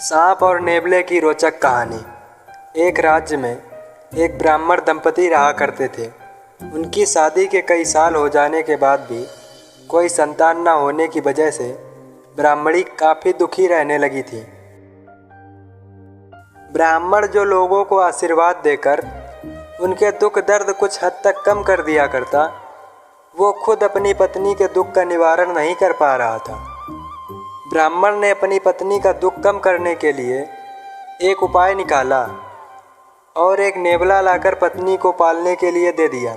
सांप और नेवले की रोचक कहानी। एक राज्य में एक ब्राह्मण दंपति रहा करते थे। उनकी शादी के कई साल हो जाने के बाद भी कोई संतान न होने की वजह से ब्राह्मणी काफ़ी दुखी रहने लगी थी। ब्राह्मण जो लोगों को आशीर्वाद देकर उनके दुख दर्द कुछ हद तक कम कर दिया करता, वो खुद अपनी पत्नी के दुख का निवारण नहीं कर पा रहा था। ब्राह्मण ने अपनी पत्नी का दुख कम करने के लिए एक उपाय निकाला और एक नेवला लाकर पत्नी को पालने के लिए दे दिया।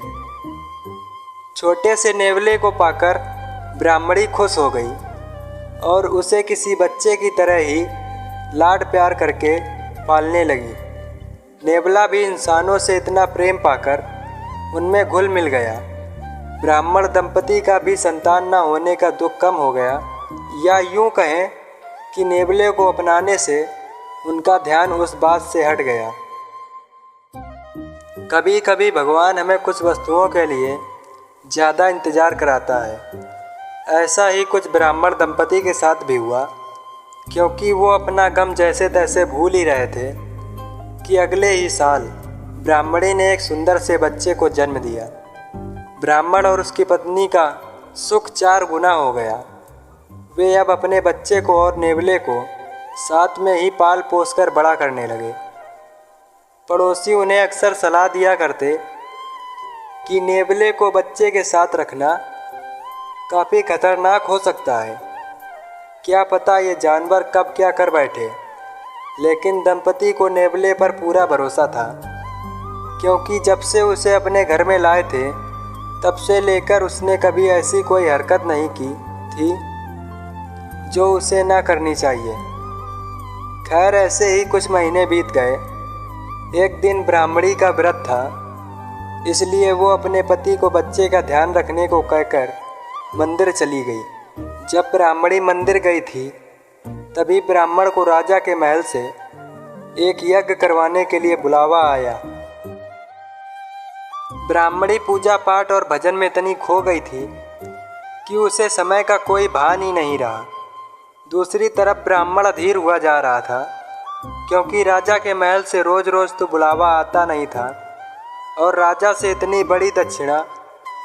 छोटे से नेवले को पाकर ब्राह्मणी खुश हो गई और उसे किसी बच्चे की तरह ही लाड प्यार करके पालने लगी। नेवला भी इंसानों से इतना प्रेम पाकर उनमें घुल मिल गया। ब्राह्मण दंपति का भी संतान न होने का दुख कम हो गया, या यूं कहें कि नेवले को अपनाने से उनका ध्यान उस बात से हट गया। कभी कभी भगवान हमें कुछ वस्तुओं के लिए ज़्यादा इंतज़ार कराता है। ऐसा ही कुछ ब्राह्मण दंपति के साथ भी हुआ, क्योंकि वो अपना गम जैसे तैसे भूल ही रहे थे कि अगले ही साल ब्राह्मणी ने एक सुंदर से बच्चे को जन्म दिया। ब्राह्मण और उसकी पत्नी का सुख 4 गुना हो गया। वे अब अपने बच्चे को और नेवले को साथ में ही पाल पोस कर बड़ा करने लगे। पड़ोसी उन्हें अक्सर सलाह दिया करते कि नेवले को बच्चे के साथ रखना काफ़ी खतरनाक हो सकता है, क्या पता ये जानवर कब क्या कर बैठे। लेकिन दंपति को नेवले पर पूरा भरोसा था, क्योंकि जब से उसे अपने घर में लाए थे तब से लेकर उसने कभी ऐसी कोई हरकत नहीं की थी जो उसे ना करनी चाहिए। खैर, ऐसे ही कुछ महीने बीत गए। एक दिन ब्राह्मणी का व्रत था, इसलिए वो अपने पति को बच्चे का ध्यान रखने को कहकर मंदिर चली गई। जब ब्राह्मणी मंदिर गई थी तभी ब्राह्मण को राजा के महल से एक यज्ञ करवाने के लिए बुलावा आया। ब्राह्मणी पूजा पाठ और भजन में इतनी खो गई थी कि उसे समय का कोई भान ही नहीं रहा। दूसरी तरफ ब्राह्मण अधीर हुआ जा रहा था, क्योंकि राजा के महल से रोज़ रोज़ तो बुलावा आता नहीं था और राजा से इतनी बड़ी दक्षिणा,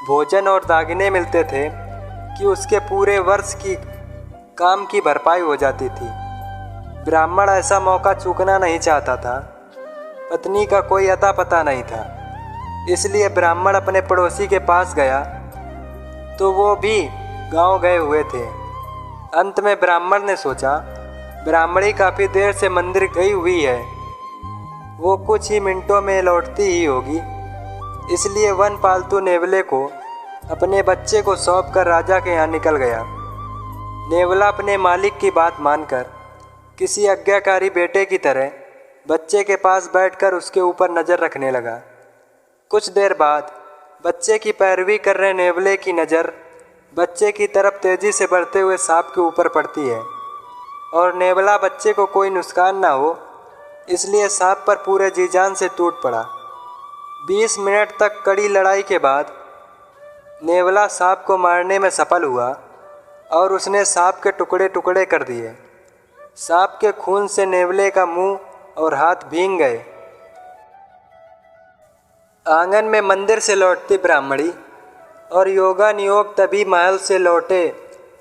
भोजन और दागिने मिलते थे कि उसके पूरे वर्ष की काम की भरपाई हो जाती थी। ब्राह्मण ऐसा मौका चूकना नहीं चाहता था। पत्नी का कोई अता पता नहीं था, इसलिए ब्राह्मण अपने पड़ोसी के पास गया तो वो भी गांव गए हुए थे। अंत में ब्राह्मण ने सोचा, ब्राह्मणी काफ़ी देर से मंदिर गई हुई है, वो कुछ ही मिनटों में लौटती ही होगी, इसलिए वन पालतू नेवले को अपने बच्चे को सौंप कर राजा के यहाँ निकल गया। नेवला अपने मालिक की बात मानकर किसी आज्ञाकारी बेटे की तरह बच्चे के पास बैठकर उसके ऊपर नज़र रखने लगा। कुछ देर बाद बच्चे की पैरवी कर रहे नेवले की नज़र बच्चे की तरफ तेज़ी से बढ़ते हुए सांप के ऊपर पड़ती है और नेवला बच्चे को कोई नुकसान ना हो इसलिए सांप पर पूरे जी जान से टूट पड़ा। 20 मिनट तक कड़ी लड़ाई के बाद नेवला सांप को मारने में सफल हुआ और उसने सांप के टुकड़े टुकड़े कर दिए। सांप के खून से नेवले का मुंह और हाथ भीग गए। आंगन में मंदिर से लौटती ब्राह्मणी और योगा नियोग तभी महल से लौटे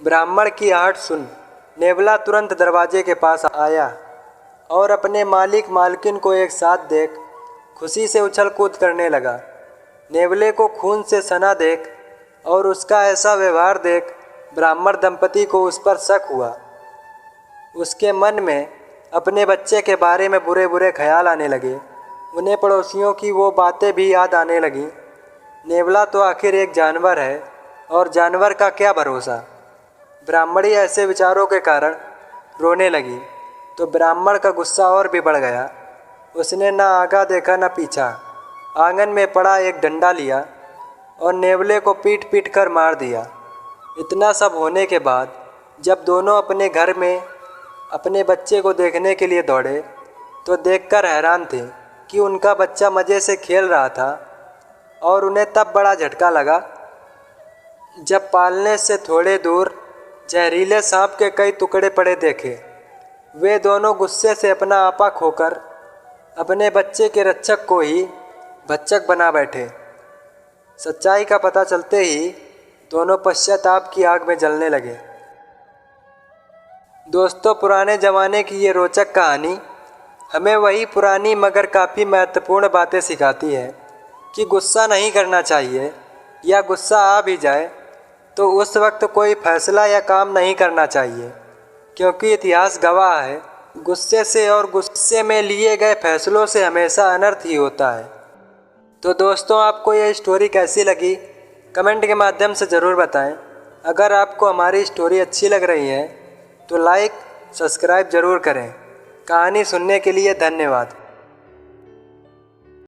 ब्राह्मण की आहट सुन नेवला तुरंत दरवाजे के पास आया और अपने मालिक मालकिन को एक साथ देख खुशी से उछल कूद करने लगा। नेवले को खून से सना देख और उसका ऐसा व्यवहार देख ब्राह्मण दंपति को उस पर शक हुआ। उसके मन में अपने बच्चे के बारे में बुरे बुरे ख्याल आने लगे। उन्हें पड़ोसियों की वो बातें भी याद आने लगीं। नेवला तो आखिर एक जानवर है और जानवर का क्या भरोसा। ब्राह्मणी ऐसे विचारों के कारण रोने लगी तो ब्राह्मण का गुस्सा और भी बढ़ गया। उसने ना आगा देखा ना पीछा, आंगन में पड़ा एक डंडा लिया और नेवले को पीट पीट कर मार दिया। इतना सब होने के बाद जब दोनों अपने घर में अपने बच्चे को देखने के लिए दौड़े तो देखकर हैरान थे कि उनका बच्चा मज़े से खेल रहा था और उन्हें तब बड़ा झटका लगा जब पालने से थोड़े दूर जहरीले सांप के कई टुकड़े पड़े देखे। वे दोनों गुस्से से अपना आपा खोकर अपने बच्चे के रक्षक को ही भक्षक बना बैठे। सच्चाई का पता चलते ही दोनों पश्चाताप की आग में जलने लगे। दोस्तों, पुराने ज़माने की ये रोचक कहानी हमें वही पुरानी मगर काफ़ी महत्वपूर्ण बातें सिखाती है कि गुस्सा नहीं करना चाहिए, या गुस्सा आ भी जाए तो उस वक्त कोई फैसला या काम नहीं करना चाहिए, क्योंकि इतिहास गवाह है गुस्से से और गुस्से में लिए गए फैसलों से हमेशा अनर्थ ही होता है। तो दोस्तों, आपको यह स्टोरी कैसी लगी कमेंट के माध्यम से ज़रूर बताएं। अगर आपको हमारी स्टोरी अच्छी लग रही है तो लाइक सब्सक्राइब ज़रूर करें। कहानी सुनने के लिए धन्यवाद।